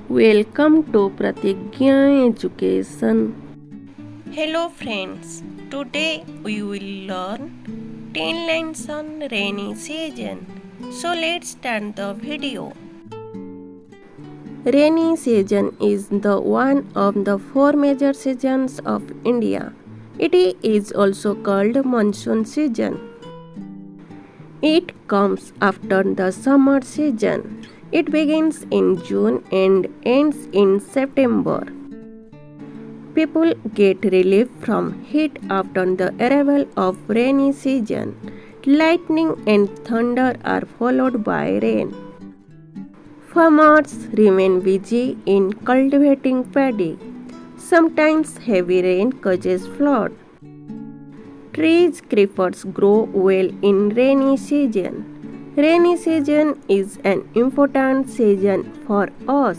Welcome to Pratigya Education. Hello friends, today we will learn 10 lines on rainy season. So let's start the video. Rainy season is the one of the four major seasons of India. It is also called monsoon season. It comes after the summer season. It begins in June and ends in September. People get relief from heat after the arrival of rainy season. Lightning and thunder are followed by rain. Farmers remain busy in cultivating paddy. Sometimes heavy rain causes flood. Trees creepers grow well in rainy season. Rainy season is an important season for us.